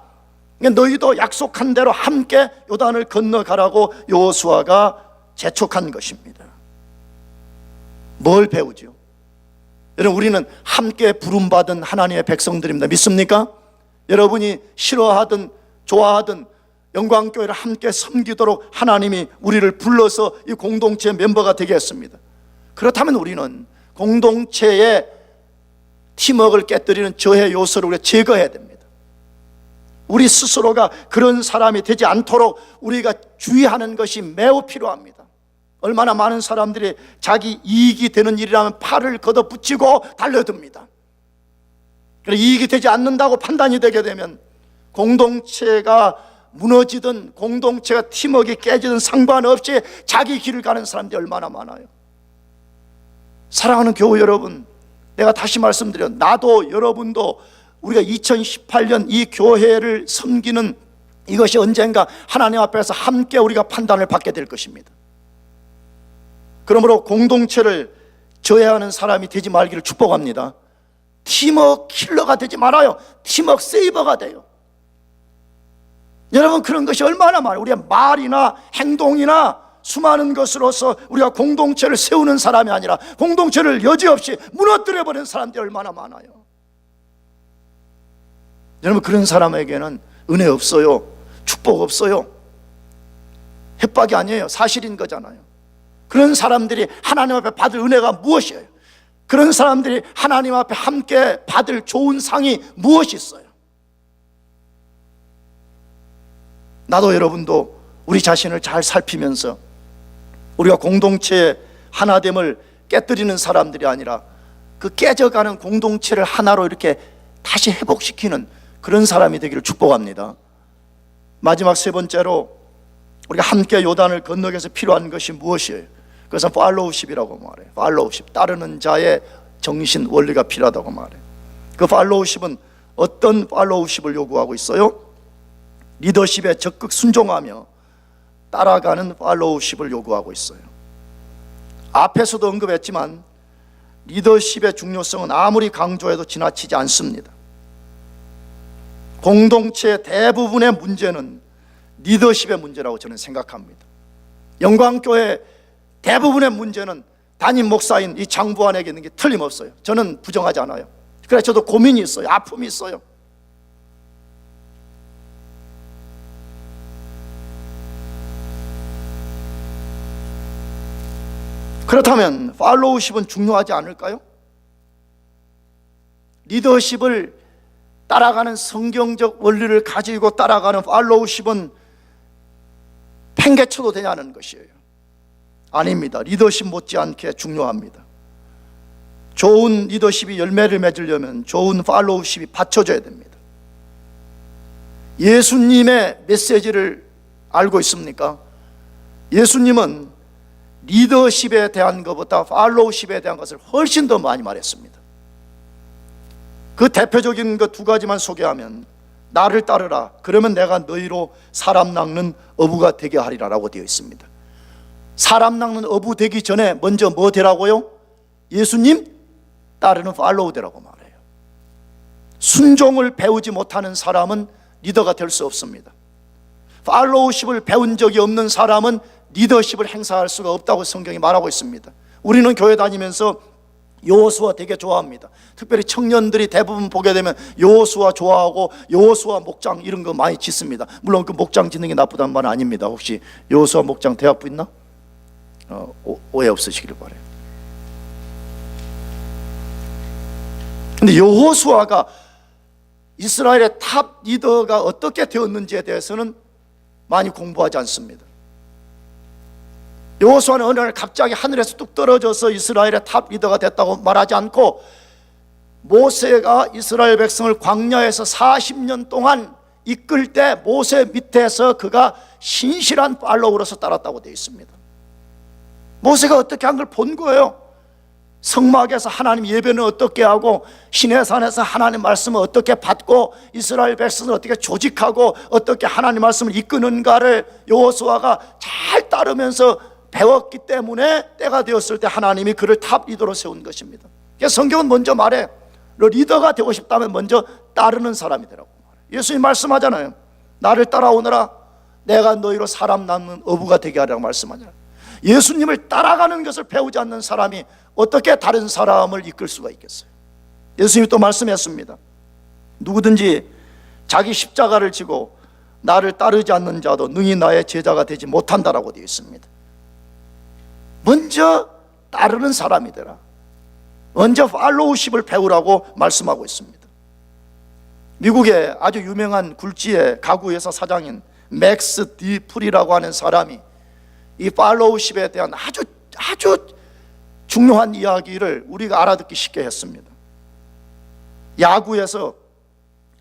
너희도 약속한 대로 함께 요단을 건너가라고 여호수아가 재촉한 것입니다. 뭘 배우죠? 여러분, 우리는 함께 부름받은 하나님의 백성들입니다. 믿습니까? 여러분이 싫어하든 좋아하든 영광교회를 함께 섬기도록 하나님이 우리를 불러서 이 공동체의 멤버가 되게 했습니다. 그렇다면 우리는 공동체의 팀워크를 깨뜨리는 저해 요소를 우리가 제거해야 됩니다. 우리 스스로가 그런 사람이 되지 않도록 우리가 주의하는 것이 매우 필요합니다. 얼마나 많은 사람들이 자기 이익이 되는 일이라면 팔을 걷어붙이고 달려듭니다. 그래서 이익이 되지 않는다고 판단이 되게 되면 공동체가 무너지든 공동체가 팀워크가 깨지든 상관없이 자기 길을 가는 사람들이 얼마나 많아요. 사랑하는 교우 여러분, 내가 다시 말씀드려, 나도 여러분도 우리가 2018년 이 교회를 섬기는 이것이 언젠가 하나님 앞에서 함께 우리가 판단을 받게 될 것입니다. 그러므로 공동체를 저해하는 사람이 되지 말기를 축복합니다. 팀워크 킬러가 되지 말아요. 팀워크 세이버가 돼요. 여러분, 그런 것이 얼마나 많아요. 우리가 말이나 행동이나 수많은 것으로서 우리가 공동체를 세우는 사람이 아니라 공동체를 여지없이 무너뜨려버리는 사람들이 얼마나 많아요. 여러분, 그런 사람에게는 은혜 없어요. 축복 없어요. 협박이 아니에요. 사실인 거잖아요. 그런 사람들이 하나님 앞에 받을 은혜가 무엇이에요? 그런 사람들이 하나님 앞에 함께 받을 좋은 상이 무엇이 있어요? 나도 여러분도 우리 자신을 잘 살피면서 우리가 공동체의 하나됨을 깨뜨리는 사람들이 아니라 그 깨져가는 공동체를 하나로 이렇게 다시 회복시키는 그런 사람이 되기를 축복합니다. 마지막 세 번째로 우리가 함께 요단을 건너기 위해서 필요한 것이 무엇이에요? 그것은 팔로우십이라고 말해요. 팔로우십, 따르는 자의 정신, 원리가 필요하다고 말해요. 그 팔로우십은 어떤 팔로우십을 요구하고 있어요? 리더십에 적극 순종하며 따라가는 팔로우십을 요구하고 있어요. 앞에서도 언급했지만 리더십의 중요성은 아무리 강조해도 지나치지 않습니다. 공동체의 대부분의 문제는 리더십의 문제라고 저는 생각합니다. 영광교회 대부분의 문제는 담임 목사인 이 장부안에게 있는 게 틀림없어요. 저는 부정하지 않아요. 그래서 저도 고민이 있어요. 아픔이 있어요. 그렇다면 팔로우십은 중요하지 않을까요? 리더십을 따라가는 성경적 원리를 가지고 따라가는 팔로우십은 팽개쳐도 되냐는 것이에요. 아닙니다. 리더십 못지않게 중요합니다. 좋은 리더십이 열매를 맺으려면 좋은 팔로우십이 받쳐져야 됩니다. 예수님의 메시지를 알고 있습니까? 예수님은 리더십에 대한 것보다 팔로우십에 대한 것을 훨씬 더 많이 말했습니다. 그 대표적인 것 두 가지만 소개하면, 나를 따르라, 그러면 내가 너희로 사람 낚는 어부가 되게 하리라 라고 되어 있습니다. 사람 낚는 어부 되기 전에 먼저 뭐 되라고요? 예수님 따르는 팔로우 되라고 말해요. 순종을 배우지 못하는 사람은 리더가 될 수 없습니다. 팔로우십을 배운 적이 없는 사람은 리더십을 행사할 수가 없다고 성경이 말하고 있습니다. 우리는 교회 다니면서 여호수아 되게 좋아합니다. 특별히 청년들이 대부분 보게 되면 여호수아 좋아하고 여호수아 목장 이런 거 많이 짓습니다. 물론 그 목장 짓는 게 나쁘다는 말은 아닙니다. 혹시 여호수아 목장 대학부 있나? 오해 없으시기를 바라요. 근데 여호수아가 이스라엘의 탑 리더가 어떻게 되었는지에 대해서는 많이 공부하지 않습니다. 여호수아는 어느 날 갑자기 하늘에서 뚝 떨어져서 이스라엘의 탑 리더가 됐다고 말하지 않고 모세가 이스라엘 백성을 광야에서 40년 동안 이끌 때 모세 밑에서 그가 신실한 팔로우로서 따랐다고 되어 있습니다. 모세가 어떻게 한 걸 본 거예요. 성막에서 하나님 예배는 어떻게 하고 시내산에서 하나님 말씀을 어떻게 받고 이스라엘 백성을 어떻게 조직하고 어떻게 하나님 말씀을 이끄는가를 여호수아가 잘 따르면서 배웠기 때문에 때가 되었을 때 하나님이 그를 탑 리더로 세운 것입니다. 그래서 성경은 먼저 말해, 너 리더가 되고 싶다면 먼저 따르는 사람이 되라고 말해. 예수님 말씀하잖아요. 나를 따라오너라, 내가 너희로 사람 낳는 어부가 되게 하라고 말씀하잖아요. 예수님을 따라가는 것을 배우지 않는 사람이 어떻게 다른 사람을 이끌 수가 있겠어요? 예수님이 또 말씀했습니다. 누구든지 자기 십자가를 지고 나를 따르지 않는 자도 능히 나의 제자가 되지 못한다라고 되어 있습니다. 먼저 따르는 사람이 되라. 먼저 팔로우십을 배우라고 말씀하고 있습니다. 미국의 아주 유명한 굴지의 가구회사 사장인 맥스 디 풀이라고 하는 사람이 이 팔로우십에 대한 아주 중요한 이야기를 우리가 알아듣기 쉽게 했습니다. 야구에서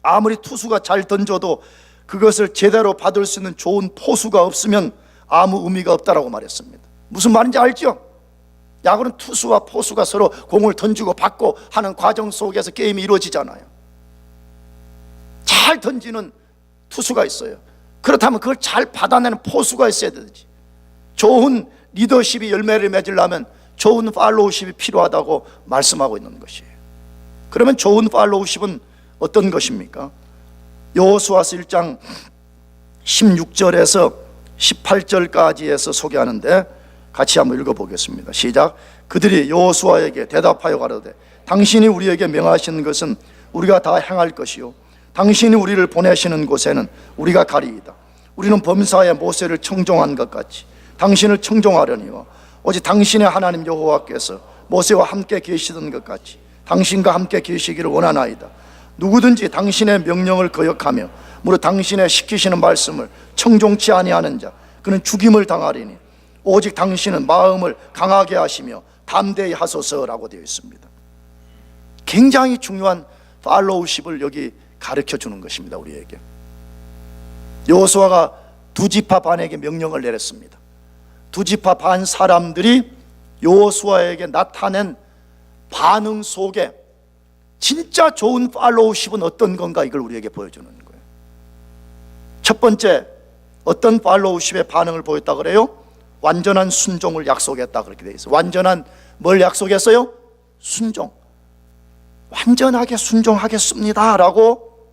아무리 투수가 잘 던져도 그것을 제대로 받을 수 있는 좋은 포수가 없으면 아무 의미가 없다라고 말했습니다. 무슨 말인지 알죠? 야구는 투수와 포수가 서로 공을 던지고 받고 하는 과정 속에서 게임이 이루어지잖아요. 잘 던지는 투수가 있어요. 그렇다면 그걸 잘 받아내는 포수가 있어야 되지. 좋은 리더십이 열매를 맺으려면 좋은 팔로우십이 필요하다고 말씀하고 있는 것이에요. 그러면 좋은 팔로우십은 어떤 것입니까? 여호수아서 1장 16절에서 18절까지에서 소개하는데 같이 한번 읽어보겠습니다. 시작. 그들이 여호수아에게 대답하여 가로되 당신이 우리에게 명하시는 것은 우리가 다 행할 것이요 당신이 우리를 보내시는 곳에는 우리가 가리이다. 우리는 범사에 모세를 청종한 것 같이 당신을 청종하려니와 오직 당신의 하나님 여호와께서 모세와 함께 계시던 것 같이 당신과 함께 계시기를 원하나이다. 누구든지 당신의 명령을 거역하며 무릇 당신의 시키시는 말씀을 청종치 아니하는 자 그는 죽임을 당하리니 오직 당신은 마음을 강하게 하시며 담대히 하소서라고 되어 있습니다. 굉장히 중요한 팔로우십을 여기 가르쳐 주는 것입니다. 우리에게 여호수아가 두 지파 반에게 명령을 내렸습니다. 두 지파 반 사람들이 여호수아에게 나타낸 반응 속에 진짜 좋은 팔로우십은 어떤 건가, 이걸 우리에게 보여주는 거예요. 첫 번째, 어떤 팔로우십의 반응을 보였다 그래요? 완전한 순종을 약속했다, 그렇게 되어 있어요. 완전한 뭘 약속했어요? 순종. 완전하게 순종하겠습니다 라고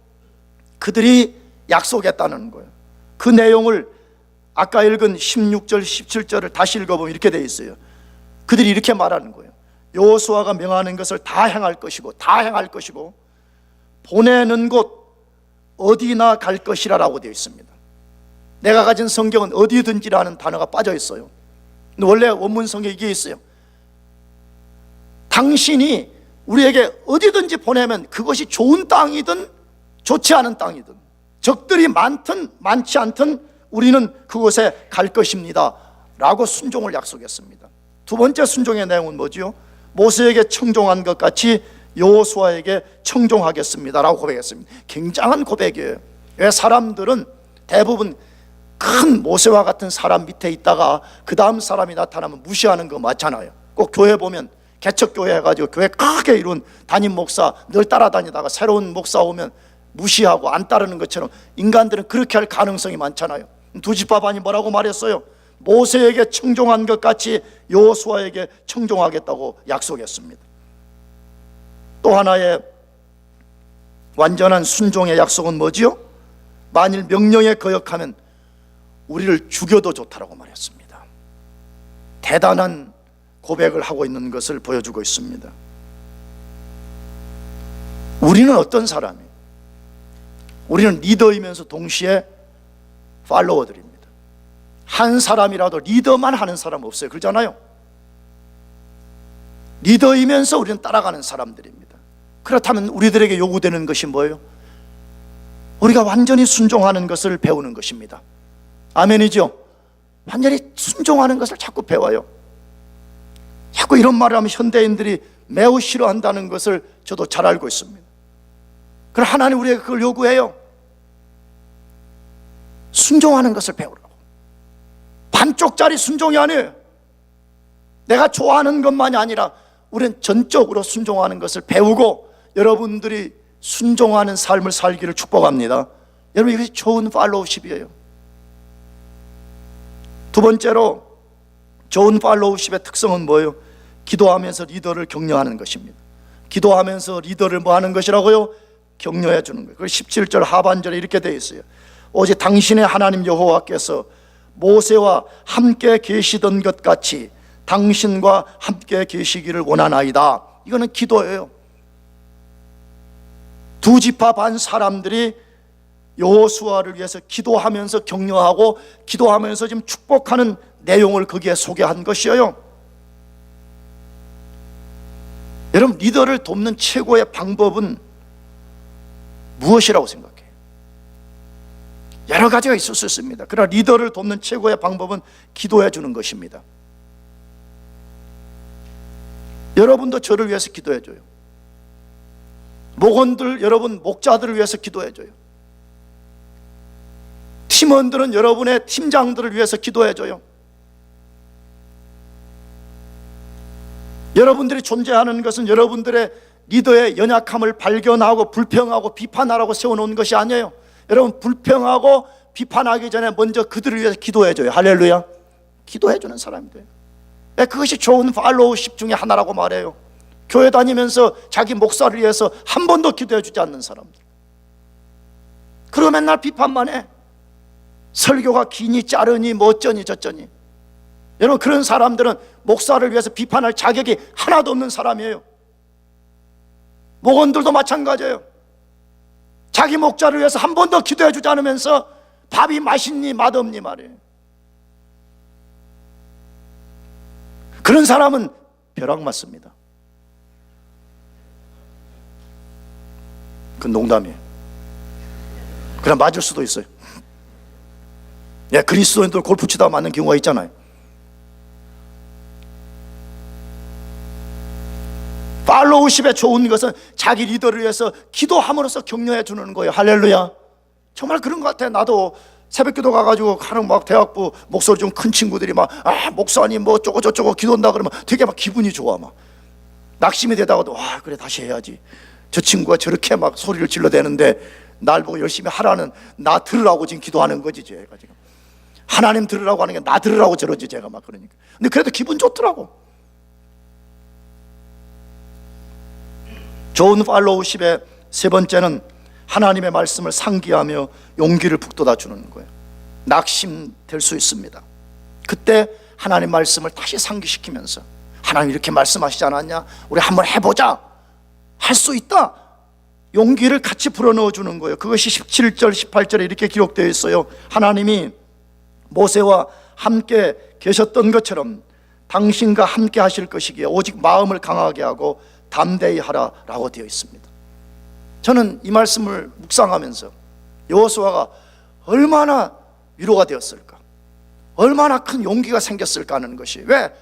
그들이 약속했다는 거예요. 그 내용을 아까 읽은 16절 17절을 다시 읽어보면 이렇게 되어 있어요. 그들이 이렇게 말하는 거예요. 여호수아가 명하는 것을 다 행할 것이고 보내는 곳 어디나 갈 것이라 라고 되어 있습니다. 내가 가진 성경은 어디든지라는 단어가 빠져 있어요. 근데 원래 원문 성경에 이게 있어요. 당신이 우리에게 어디든지 보내면 그것이 좋은 땅이든 좋지 않은 땅이든 적들이 많든 많지 않든 우리는 그곳에 갈 것입니다 라고 순종을 약속했습니다. 두 번째 순종의 내용은 뭐지요? 모세에게 청종한 것 같이 여호수아에게 청종하겠습니다 라고 고백했습니다. 굉장한 고백이에요. 왜? 사람들은 대부분 큰 모세와 같은 사람 밑에 있다가 그 다음 사람이 나타나면 무시하는 거 많잖아요. 꼭 교회 보면 개척교회 해가지고 교회 크게 이룬 담임 목사 늘 따라다니다가 새로운 목사 오면 무시하고 안 따르는 것처럼 인간들은 그렇게 할 가능성이 많잖아요. 두 지파 반이 뭐라고 말했어요? 모세에게 청종한 것 같이 여호수아에게 청종하겠다고 약속했습니다. 또 하나의 완전한 순종의 약속은 뭐지요? 만일 명령에 거역하면 우리를 죽여도 좋다라고 말했습니다. 대단한 고백을 하고 있는 것을 보여주고 있습니다. 우리는 어떤 사람이에요? 우리는 리더이면서 동시에 팔로워들입니다. 한 사람이라도 리더만 하는 사람 없어요. 그러잖아요. 리더이면서 우리는 따라가는 사람들입니다. 그렇다면 우리들에게 요구되는 것이 뭐예요? 우리가 완전히 순종하는 것을 배우는 것입니다. 아멘이죠? 완전히 순종하는 것을 자꾸 배워요. 자꾸 이런 말을 하면 현대인들이 매우 싫어한다는 것을 저도 잘 알고 있습니다. 그러나 하나님 우리에게 그걸 요구해요. 순종하는 것을 배우라고. 반쪽짜리 순종이 아니에요. 내가 좋아하는 것만이 아니라 우리는 전적으로 순종하는 것을 배우고 여러분들이 순종하는 삶을 살기를 축복합니다. 여러분, 이것이 좋은 팔로우십이에요. 두 번째로 좋은 팔로우십의 특성은 뭐예요? 기도하면서 리더를 격려하는 것입니다. 기도하면서 리더를 뭐 하는 것이라고요? 격려해 주는 거예요. 17절 하반절에 이렇게 되어 있어요. 오직 당신의 하나님 여호와께서 모세와 함께 계시던 것 같이 당신과 함께 계시기를 원하나이다. 이거는 기도예요. 두 지파 반 사람들이 여호수아를 위해서 기도하면서 격려하고 기도하면서 지금 축복하는 내용을 거기에 소개한 것이에요. 여러분, 리더를 돕는 최고의 방법은 무엇이라고 생각해요? 여러 가지가 있을 수 있습니다. 그러나 리더를 돕는 최고의 방법은 기도해 주는 것입니다. 여러분도 저를 위해서 기도해 줘요. 목원들, 여러분 목자들을 위해서 기도해 줘요. 팀원들은 여러분의 팀장들을 위해서 기도해 줘요. 여러분들이 존재하는 것은 여러분들의 리더의 연약함을 발견하고 불평하고 비판하라고 세워놓은 것이 아니에요. 여러분, 불평하고 비판하기 전에 먼저 그들을 위해서 기도해 줘요. 할렐루야. 기도해 주는 사람들. 그것이 좋은 팔로우십 중에 하나라고 말해요. 교회 다니면서 자기 목사를 위해서 한 번도 기도해 주지 않는 사람들. 그리고 맨날 비판만 해. 설교가 기니 자르니 뭐 어쩌니 저쩌니. 여러분, 그런 사람들은 목사를 위해서 비판할 자격이 하나도 없는 사람이에요. 목원들도 마찬가지예요. 자기 목자를 위해서 한 번도 기도해 주지 않으면서 밥이 맛있니 맛없니 말이에요. 그런 사람은 벼락 맞습니다. 그건 농담이에요. 그냥 맞을 수도 있어요. 그리스도인들 골프 치다가 맞는 경우가 있잖아요. 팔로우십의 좋은 것은 자기 리더를 위해서 기도함으로써 격려해 주는 거예요. 할렐루야. 정말 그런 것 같아요. 나도 새벽기도 가가지고 가는 막 대학부 목소리 좀 큰 친구들이 막 목사님 뭐 어쩌고 저쩌고 기도한다 그러면 되게 막 기분이 좋아. 막 낙심이 되다가도 그래 다시 해야지. 저 친구가 저렇게 막 소리를 질러대는데 날 보고 열심히 하라는, 나 들으라고 지금 기도하는 거지. 제가 지금 하나님 들으라고 하는 게 나 들으라고 저러지. 제가 막 그러니까. 근데 그래도 기분 좋더라고. 좋은 팔로우십의 세 번째는 하나님의 말씀을 상기하며 용기를 북돋아 주는 거예요. 낙심될 수 있습니다. 그때 하나님 말씀을 다시 상기시키면서 하나님 이렇게 말씀하시지 않았냐? 우리 한번 해보자. 할 수 있다. 용기를 같이 불어넣어 주는 거예요. 그것이 17절 18절에 이렇게 기록되어 있어요. 하나님이 모세와 함께 계셨던 것처럼 당신과 함께 하실 것이기에 오직 마음을 강하게 하고 담대히 하라라고 되어 있습니다. 저는 이 말씀을 묵상하면서 여호수아가 얼마나 위로가 되었을까, 얼마나 큰 용기가 생겼을까 하는 것이, 왜?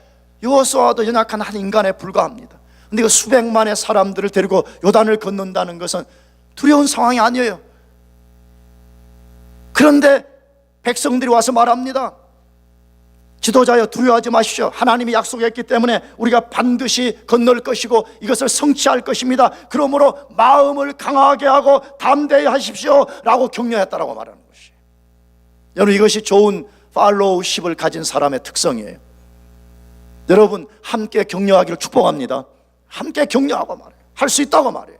여호수아도 연약한 한 인간에 불과합니다. 근데 그 수백만의 사람들을 데리고 요단을 건넌다는 것은 두려운 상황이 아니에요. 그런데 백성들이 와서 말합니다. 지도자여, 두려워하지 마십시오. 하나님이 약속했기 때문에 우리가 반드시 건널 것이고 이것을 성취할 것입니다. 그러므로 마음을 강하게 하고 담대히 하십시오 라고 격려했다라고 말하는 것이, 여러분, 이것이 좋은 팔로우십을 가진 사람의 특성이에요. 여러분, 함께 격려하기를 축복합니다. 함께 격려하고 말해요. 할 수 있다고 말해요.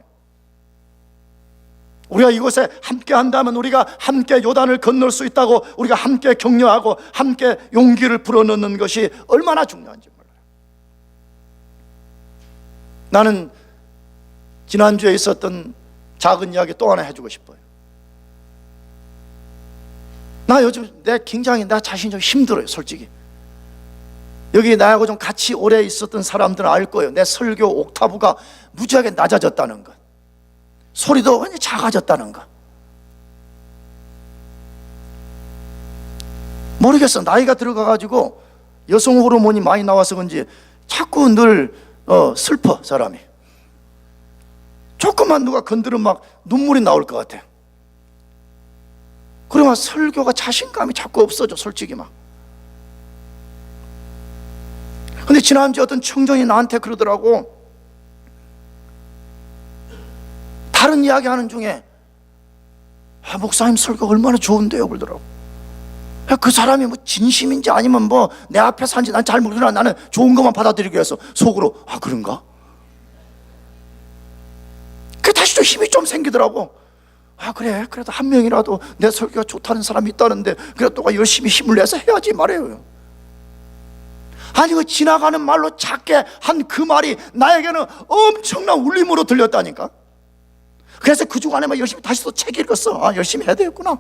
우리가 이곳에 함께 한다면 우리가 함께 요단을 건널 수 있다고, 우리가 함께 격려하고 함께 용기를 불어넣는 것이 얼마나 중요한지 몰라요. 나는 지난주에 있었던 작은 이야기 또 하나 해주고 싶어요. 나 요즘 나 자신이 좀 힘들어요, 솔직히. 여기 나하고 좀 같이 오래 있었던 사람들은 알 거예요. 내 설교 옥타브가 무지하게 낮아졌다는 것, 소리도 완전히 작아졌다는 것. 모르겠어. 나이가 들어가가지고 여성 호르몬이 많이 나와서 그런지 자꾸 늘 슬퍼, 사람이. 조금만 누가 건드리면 막 눈물이 나올 것 같아. 그러면 설교가 자신감이 자꾸 없어져, 솔직히 막. 근데 지난주에 어떤 청년이 나한테 그러더라고. 다른 이야기 하는 중에 목사님 설교 얼마나 좋은데요, 그러더라고. 그 사람이 뭐 진심인지 아니면 뭐 내 앞에서 한지 난 잘 모르나, 나는 좋은 것만 받아들이기 위해서 속으로 그런가? 그 다시 또 힘이 좀 생기더라고. 그래, 그래도 한 명이라도 내 설교가 좋다는 사람이 있다는데 그래도 또 열심히 힘을 내서 해야지 말이에요. 아니, 그 지나가는 말로 작게 한 그 말이 나에게는 엄청난 울림으로 들렸다니까. 그래서 그 주간에 막 열심히 다시 또 책 읽었어. 열심히 해야 되겠구나.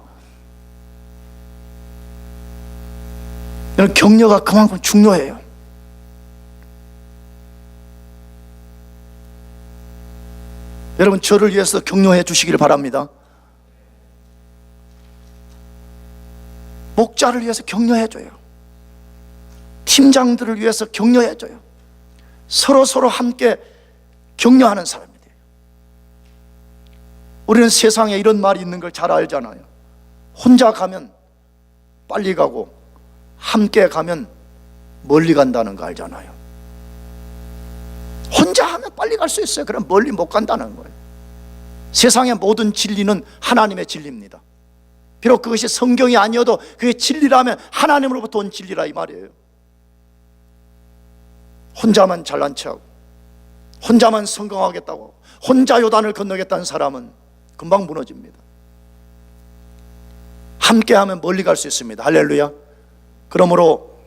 격려가 그만큼 중요해요. 여러분, 저를 위해서 격려해 주시기를 바랍니다. 목자를 위해서 격려해 줘요. 팀장들을 위해서 격려해 줘요. 서로 함께 격려하는 사람이 돼요. 우리는 세상에 이런 말이 있는 걸 잘 알잖아요. 혼자 가면 빨리 가고 함께 가면 멀리 간다는 거 알잖아요. 혼자 하면 빨리 갈 수 있어요. 그럼 멀리 못 간다는 거예요. 세상의 모든 진리는 하나님의 진리입니다. 비록 그것이 성경이 아니어도 그게 진리라면 하나님으로부터 온 진리라, 이 말이에요. 혼자만 잘난 척하고 혼자만 성공하겠다고 혼자 요단을 건너겠다는 사람은 금방 무너집니다. 함께하면 멀리 갈 수 있습니다. 할렐루야. 그러므로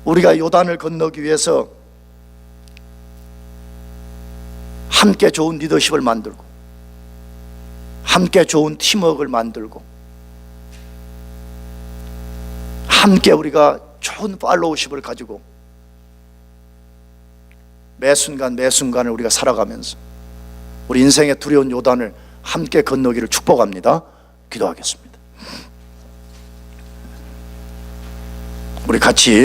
우리가 요단을 건너기 위해서 함께 좋은 리더십을 만들고 함께 좋은 팀워크를 만들고 함께 우리가 좋은 팔로우십을 가지고 매 순간을 우리가 살아가면서 우리 인생의 두려운 요단을 함께 건너기를 축복합니다. 기도하겠습니다. 우리 같이